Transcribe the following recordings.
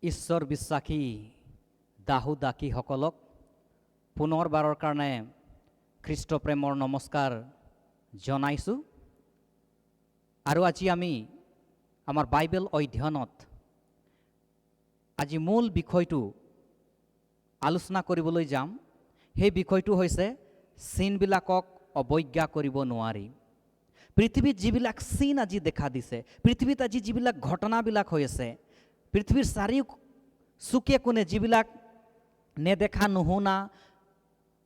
ঈশ্বৰ বিশ্বাসী দাহু দাসীসকলক পুনৰবাৰৰ কাৰণে খ্ৰীষ্ট প্ৰেমৰ নমস্কাৰ জনাইছোঁ। আৰু আজি আমি আমাৰ বাইবেল অধ্যয়নত আজি মূল বিষয়টো আলোচনা কৰিবলৈ যাম। সেই বিষয়টো হৈছে চিনবিলাকক অৱজ্ঞা কৰিব নোৱাৰি। পৃথিৱীত যিবিলাক চিন আজি দেখা দিছে, পৃথিৱীত আজি যিবিলাক ঘটনাবিলাক হৈ আছে, পৃথিৱীৰ চাৰিও চুকে কোণে যিবিলাক নেদেখা নুশুনা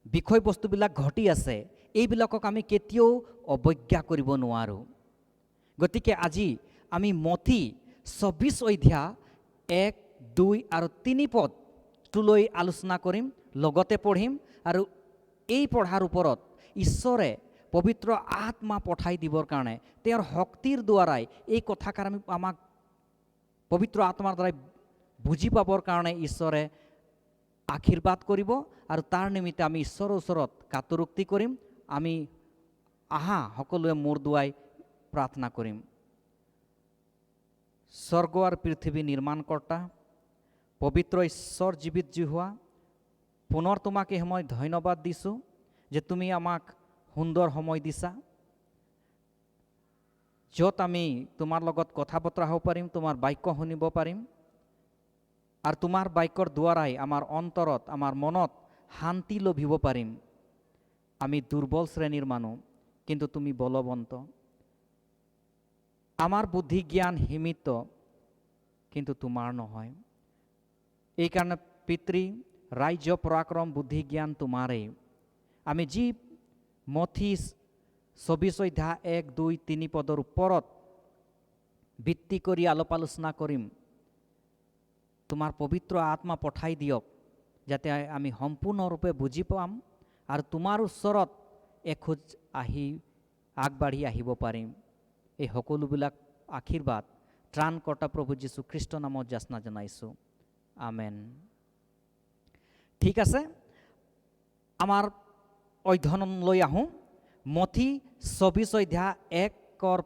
বিষয়বস্তুবিলাক ঘটি আছে, এইবিলাকক আমি কেতিয়াও অৱজ্ঞা কৰিব নোৱাৰোঁ। গতিকে আজি আমি মথি ২৪ অধ্যায় ১, ২ আৰু ৩ পদটোলৈ আলোচনা কৰিম, লগতে পঢ়িম। আৰু এই পঢ়াৰ ওপৰত ঈশ্বৰে পবিত্ৰ আত্মা পঠাই দিবৰ কাৰণে তেওঁৰ শক্তিৰ দ্বাৰাই এই কথাষাৰ আমাক পবিত্ৰ আত্মাৰ দ্বাৰাই বুজি পাবৰ কাৰণে ঈশ্বৰে আশীৰ্বাদ কৰিব। আৰু তাৰ নিমিত্তে আমি ঈশ্বৰৰ ওচৰত কাতৰোক্তি কৰিম। আমি আহা সকলোৱে মূৰ দুৱাই প্ৰাৰ্থনা কৰিম। স্বৰ্গ আৰু পৃথিৱী নিৰ্মাণকৰ্তা পবিত্ৰ ঈশ্বৰ জীৱিত যি হোৱা, পুনৰ তোমাক এই সময় ধন্যবাদ দিছোঁ যে তুমি আমাক সুন্দৰ সময় দিছা, য'ত আমি তোমাৰ লগত কথা বতৰা হ'ব পাৰিম, তোমাৰ বাক্য শুনিব পাৰিম। আৰু তোমাৰ বাক্যৰ দ্বাৰাই আমাৰ অন্তৰত, আমাৰ মনত শান্তি লভিব পাৰিম। আমি দুৰ্বল শ্ৰেণীৰ মানুহ, কিন্তু তুমি বলৱন্ত। আমাৰ বুদ্ধি জ্ঞান সীমিত, কিন্তু তোমাৰ নহয়। এইকাৰণে পিতৃ, ৰাজ্য, পৰাক্ৰম, বুদ্ধি জ্ঞান তোমাৰেই। আমি যি মথি ২৪ অধ্যায় ১, ২, ৩ পদৰ ওপৰত ভিত্তি কৰি আলোচনা কৰিম, তোমাৰ পবিত্ৰ আত্মা পঠাই দিয়ক, যাতে আমি সম্পূৰ্ণৰূপে বুজি পাম আৰু তোমাৰ ওচৰত এখোজ আগবাঢ়ি আহিব পাৰিম। এই সকলোবিলাক আশীৰ্বাদ ত্ৰাণকৰ্তা প্ৰভু যীশু খ্ৰীষ্ট নামত যাচনা জনাইছোঁ। আমেন। ঠিক আছে, আমাৰ অধ্যয়নলৈ আহোঁ। মথি ২৪ অধ্যায় ১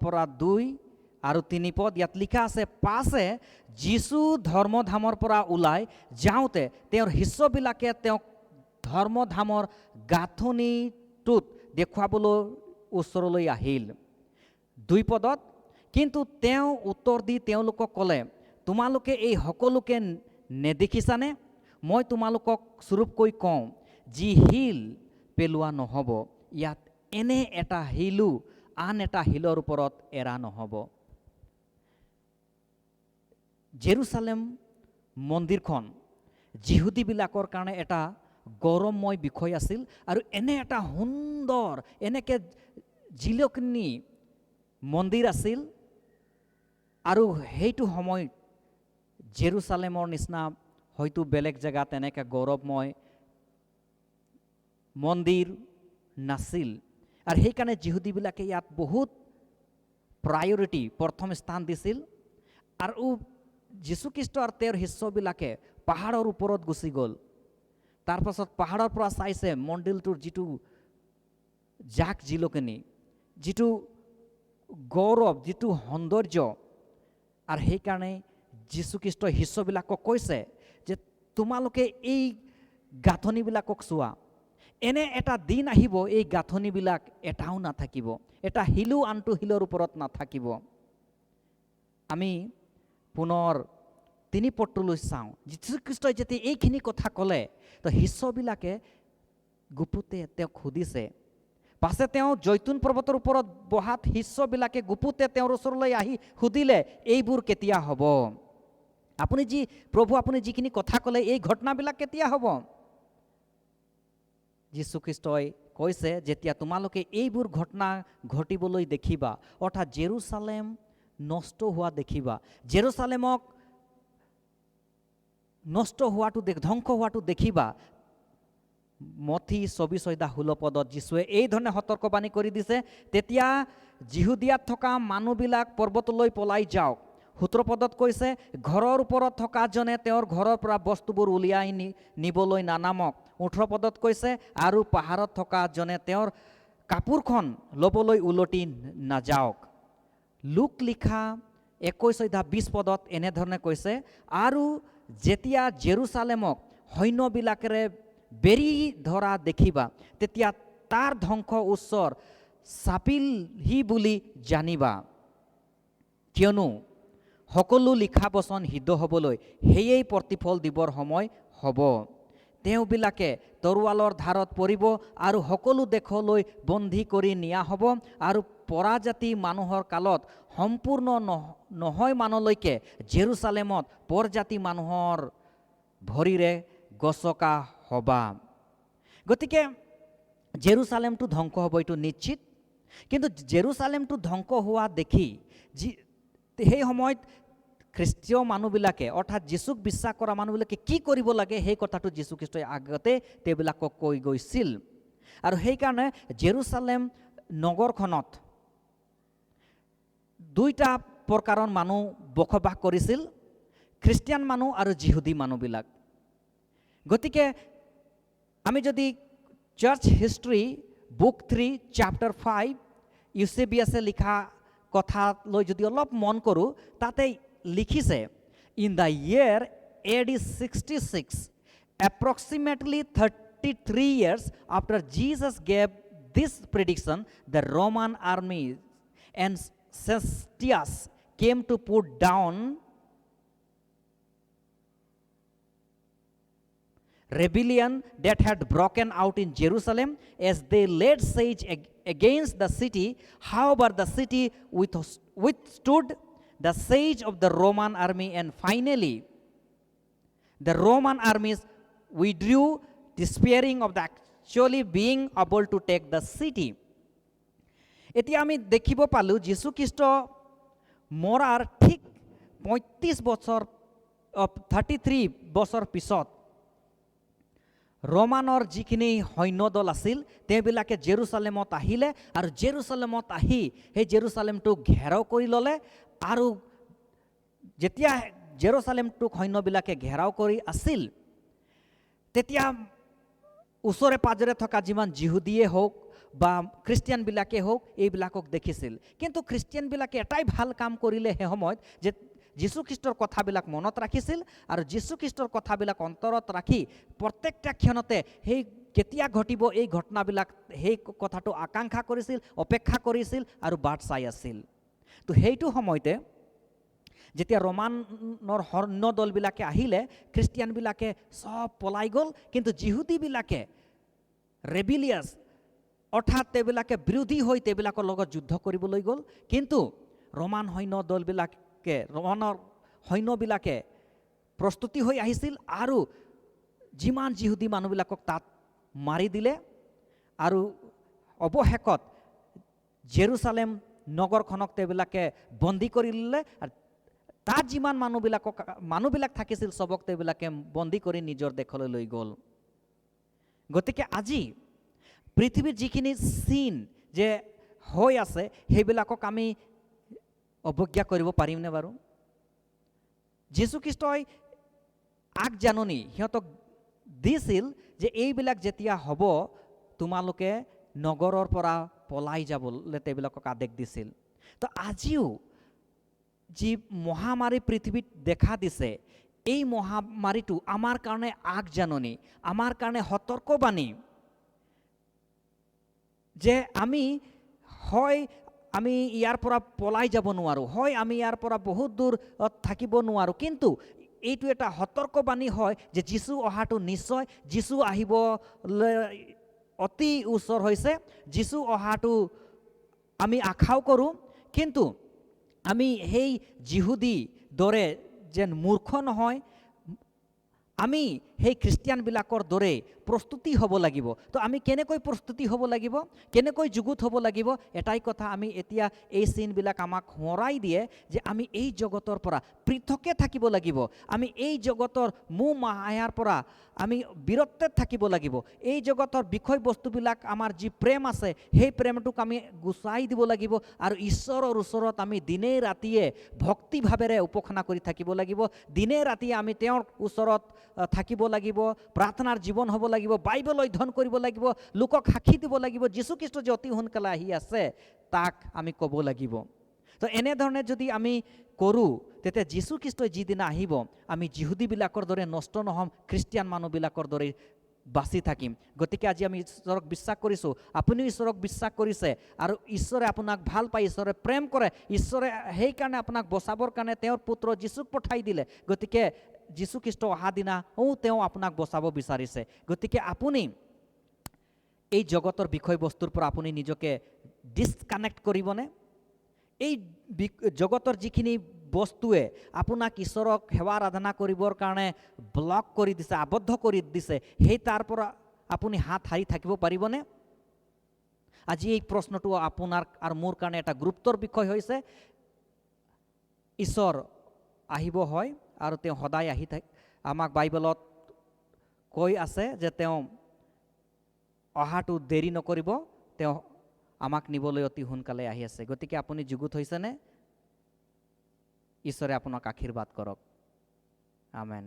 পৰা ২ আৰু ৩ পদ। ইয়াত লিখা আছে, পাছে যীশু ধৰ্মধামৰ পৰা ওলাই যাওঁতে তেওঁৰ শিষ্যবিলাকে তেওঁক ধৰ্মধামৰ গাঁথনিটোত দেখুৱাবলৈ ওচৰলৈ আহিল। ২ পদত, কিন্তু তেওঁ উত্তৰ দি তেওঁলোকক ক'লে, তোমালোকে এই সকলোকে নেদেখিছানে? মই তোমালোকক স্বৰূপকৈ কওঁ, যি শিল পেলোৱা নহ'ব, ইয়াত এনে এটা শিলো আন এটা শিলৰ ওপৰত এৰা নহ'ব। জেৰুচালেম মন্দিৰখন যিহুদীবিলাকৰ কাৰণে এটা গৌৰৱময় বিষয় আছিল। আৰু এনে এটা সুন্দৰ, এনেকৈ জিলকনি মন্দিৰ আছিল। আৰু সেইটো সময়ত জেৰুচালেমৰ নিচিনা হয়তো বেলেগ জেগাত এনেকৈ গৌৰৱময় মন্দিৰ নাছিল। আৰু সেইকাৰণে যিহুদীবিলাকে ইয়াত বহুত প্ৰায়ৰিটি, প্ৰথম স্থান দিছিল। আৰু যীশুখ্ৰীষ্ট আৰু তেওঁৰ শিষ্যবিলাকে পাহাৰৰ ওপৰত গুচি গ'ল। তাৰপাছত পাহাৰৰ পৰা চাইছে মন্দিৰটোৰ যিটো জাক জিলকনি, যিটো গৌৰৱ, যিটো সৌন্দৰ্য। আৰু সেইকাৰণে যীশুখ্ৰীষ্টই শিষ্যবিলাকক কৈছে যে তোমালোকে এই গাঁথনিবিলাকক চোৱা। এনে এটা দিন আহিব, এই গাঁথনিবিলাক এটাও নাথাকিব, এটা শিলো আনটো শিলৰ ওপৰত নাথাকিব। আমি পুনৰ ৩ পদটোলৈ চাওঁ। যীশুখ্ৰীষ্টই যেতিয়া এইখিনি কথা ক'লে, তো শিষ্যবিলাকে গুপুতে তেওঁক সুধিছে। পাছে তেওঁ জৈতুন পৰ্বতৰ ওপৰত বহাত শিষ্যবিলাকে গুপুতে তেওঁৰ ওচৰলৈ আহি সুধিলে, এইবোৰ কেতিয়া হ'ব? প্ৰভু, আপুনি যিখিনি কথা ক'লে, এই ঘটনাবিলাক কেতিয়া হ'ব? যীশুখ্ৰীষ্টই কৈছে, যেতিয়া তোমালোকে এইবোৰ ঘটনা ঘটিবলৈ দেখিবা, অৰ্থাৎ জেৰুচালেম নষ্ট হোৱা দেখিবা, জেৰুচালেমক নষ্ট হোৱাটো, ধ্বংস হোৱাটো দেখিবা। মথি ২৪ অধ্যায় ১৬ পদত যীশুৱে এই ধৰণে সতৰ্কবাণী কৰি দিছে, তেতিয়া যিহুদিয়াত থকা মানুহবিলাক পৰ্বতলৈ পলাই যাওক। ১৭ পদত কৈছে, ঘৰৰ ওপৰত থকা জনে তেওঁৰ ঘৰৰ পৰা বস্তুবোৰ উলিয়াই নিবলৈ নানামক। ১৮ পদত কৈছে, আৰু পাহাৰত থকা জনে তেওঁৰ কাপোৰখন ল'বলৈ উলটি নাযাওক। লোক লিখা ২১ অধ্যায় ২০ পদত এনেধৰণে কৈছে, আৰু যেতিয়া জেৰুচালেমক সৈন্যবিলাকেৰে বেৰি ধৰা দেখিবা তেতিয়া তাৰ ধ্বংস ওচৰ চাপিলহি বুলি জানিবা, কিয়নো সকলো লিখা বচন সিদ্ধ হ'বলৈ সেয়েই প্ৰতিফল দিবৰ সময় হ'ব। তেওঁবিলাকে তৰোৱালৰ ধাৰত পৰিব আৰু সকলো দেশলৈ বন্দী কৰি নিয়া হ'ব, আৰু পৰাজাতি মানুহৰ কালত সম্পূৰ্ণ নহয় মানলৈকে জেৰুচালেমত পৰজাতি মানুহৰ ভৰিৰে গছকা হ'বা। গতিকে জেৰুচালেমটো ধ্বংস হ'ব, এইটো নিশ্চিত। কিন্তু জেৰুচালেমটো ধ্বংস হোৱা দেখি সেই সময়ত খ্ৰীষ্টীয় মানুহবিলাকে অৰ্থাৎ যীশুক বিশ্বাস কৰা মানুহবিলাকে কি কৰিব লাগে সেই কথাটো যীশুখ্ৰীষ্টই আগতে তেওঁবিলাকক কৈ গৈছিল। আৰু সেইকাৰণে জেৰুচালেম নগৰখনত দুইটা প্ৰকাৰৰ মানুহ বসবাস কৰিছিল, খ্ৰীষ্টিয়ান মানুহ আৰু যিহুদী মানুহবিলাক। গতিকে আমি যদি চাৰ্চ হিষ্ট্ৰী বুক 3 চ্যাপ্টাৰ 5 ইউছেবিয়াছে লিখা কথালৈ যদি অলপ মন কৰোঁ, তাতে লিখিছে, in the year AD 66, approximately 33 years after Jesus gave this prediction, the Roman army and Cestius came to put down rebellion that had broken out in Jerusalem as they laid siege against the city. However, the city withstood the siege of the Roman army, and finally the Roman armies withdrew, despairing of the actually being able to take the city. এতিয়া আমি দেখিব পালোঁ যীশুখ্ৰীষ্ট মৰাৰ ঠিক 33 বছৰ পিছত ৰমানৰ যিখিনি সৈন্যদল আছিল তেওঁবিলাকে জেৰুচালেমত আহিলে, আৰু জেৰুচালেমত আহি সেই জেৰুচালেমটো ঘেৰাও কৰি ল'লে। আৰু যেতিয়া জেৰুচালেমটোক সৈন্যবিলাকে ঘেৰাও কৰি আছিল, তেতিয়া ওচৰে পাজৰে থকা যিমান যিহুদীয়ে হওক বা খ্ৰীষ্টিয়ানবিলাকে হওক এইবিলাকক দেখিছিল। কিন্তু খ্ৰীষ্টিয়ানবিলাকে এটাই ভাল কাম কৰিলে সেই সময়ত, যে যীশুখ্ৰীষ্টৰ কথাবিলাক মনত ৰাখিছিল, আৰু যীশুখ্ৰীষ্টৰ কথাবিলাক অন্তৰত ৰাখি প্ৰত্যেকটা ক্ষণতে সেই কেতিয়া ঘটিব এই ঘটনাবিলাক সেই কথাটো আকাংক্ষা কৰিছিল, অপেক্ষা কৰিছিল আৰু বাট চাই আছিল। তো সেইটো সময়তে যেতিয়া ৰমানৰ সৈন্যদলবিলাকে আহিলে, খ্ৰীষ্টিয়ানবিলাকে চব পলাই গ'ল, কিন্তু যিহুদীবিলাকে ৰেবিলিয়াছ অৰ্থাৎ তেওঁবিলাকে বিৰোধী হৈ তেওঁবিলাকৰ লগত যুদ্ধ কৰিবলৈ গ'ল। কিন্তু ৰমান ৰমানৰ সৈন্যবিলাকে প্ৰস্তুতি হৈ আহিছিল, আৰু যিমান যিহুদী মানুহবিলাকক তাত মাৰি দিলে, আৰু অৱশেষত জেৰুচালেম নগৰখনক তেওঁবিলাকে বন্দী কৰি ল'লে। তাত যিমান মানুহবিলাক থাকিছিল চবক তেওঁবিলাকে বন্দী কৰি নিজৰ দেশলৈ লৈ গ'ল। গতিকে আজি পৃথিৱীৰ যিখিনি চিন যে হৈ আছে সেইবিলাকক আমি অৱজ্ঞা কৰিব পাৰিমনে বাৰু? যীশুখ্ৰীষ্টই আগজাননী সিহঁতক দিছিল যে এইবিলাক যেতিয়া হ'ব তোমালোকে নগৰৰ পৰা পলাই যাবলৈ তেওঁবিলাকক আদেশ দিছিল। তো আজিও যি মহামাৰী পৃথিৱীত দেখা দিছে, এই মহামাৰীটো আমাৰ কাৰণে আগজাননী, আমাৰ কাৰণে সতৰ্কবাণী, যে আমি ইয়াৰ পৰা পলাই যাব নোৱাৰোঁ, হয় আমি ইয়াৰ পৰা বহুত দূৰ থাকিব নোৱাৰোঁ, কিন্তু এইটো এটা সতৰ্কবাণী হয় যে যীশু অহাটো নিশ্চয়, যীশু আহিবলৈ অতি ওচৰ হৈছে, যীশু অহাটো আমি আশাও কৰোঁ। কিন্তু আমি সেই যিহুদী দৰে যেন মূৰ্খ নহয়, আমি সেই খ্ৰীষ্টিয়ানবিলাকৰ দৰে প্ৰস্তুতি হ'ব লাগিব। তো আমি কেনেকৈ প্ৰস্তুতি হ'ব লাগিব, কেনেকৈ যুগুত হ'ব লাগিব? এটাই কথা, আমি এতিয়া এই চিনবিলাক আমাক সোঁৱৰাই দিয়ে যে আমি এই জগতৰ পৰা পৃথকে থাকিব লাগিব, আমি এই জগতৰ মোহ মায়াৰ পৰা আমি বিৰত থাকিব লাগিব। এই জগতৰ বিষয়বস্তুবিলাক আমাৰ যি প্ৰেম আছে সেই প্ৰেমটোক আমি গুচাই দিব লাগিব, আৰু ঈশ্বৰৰ ওচৰত আমি দিনে ৰাতিয়ে ভক্তিভাৱেৰে উপাসনা কৰি থাকিব লাগিব। দিনে ৰাতিয়ে আমি তেওঁৰ ওচৰত থাকিব লাগিব, প্ৰাৰ্থনাৰ জীৱন হ'ব লাগিব, বাইবেল অধ্যয়ন কৰিব লাগিব, লোকক সাক্ষী দিব লাগিব, যীশুখ্ৰীষ্ট যে অতি সোনকালে আহি আছে তাক আমি ক'ব লাগিব। তো এনেধৰণে যদি আমি কৰোঁ তেতিয়া যীশু খ্ৰীষ্টই যিদিনা আহিব আমি যিহুদীবিলাকৰ দৰে নষ্ট নহ'ম, খ্ৰীষ্টিয়ান মানুহবিলাকৰ দৰে বাচি থাকিম। গতিকে আজি আমি ঈশ্বৰক বিশ্বাস কৰিছোঁ, আপুনিও ঈশ্বৰক বিশ্বাস কৰিছে, আৰু ঈশ্বৰে আপোনাক ভাল পায়, ঈশ্বৰে প্ৰেম কৰে, ঈশ্বৰে সেইকাৰণে আপোনাক বচাবৰ কাৰণে তেওঁৰ পুত্ৰ যীশুক পঠাই দিলে। গতিকে যীশুখ্ৰীষ্ট অহা দিনা তেওঁ আপোনাক বচাব বিচাৰিছে। গতিকে আপুনি এই জগতৰ বিষয়বস্তুৰ পৰা আপুনি নিজকে ডিছকানেক্ট কৰিবনে? এই জগতৰ যিখিনি বস্তুৱে আপোনাক ঈশ্বৰক সেৱা আৰাধনা কৰিবৰ কাৰণে ব্লক কৰি দিছে, আবদ্ধ কৰি দিছে, সেই তাৰ পৰা আপুনি হাত সাৰি থাকিব পাৰিবনে? আজি এই প্ৰশ্নটো আপোনাৰ আৰু মোৰ কাৰণে এটা গুৰুত্বৰ বিষয় হৈছে। ঈশ্বৰ আহিব হয়, আৰু তেওঁ সদায় আহি আমাক বাইবেলত কৈ আছে যে তেওঁ অহাটো দেৰি নকৰিব, তেওঁ আমাক নিবলৈ অতি সোনকালে আহি আছে। গতিকে আপুনি যুগুত হৈছেনে? ঈশ্বৰে আপোনাক আশীৰ্বাদ কৰক। আমেন।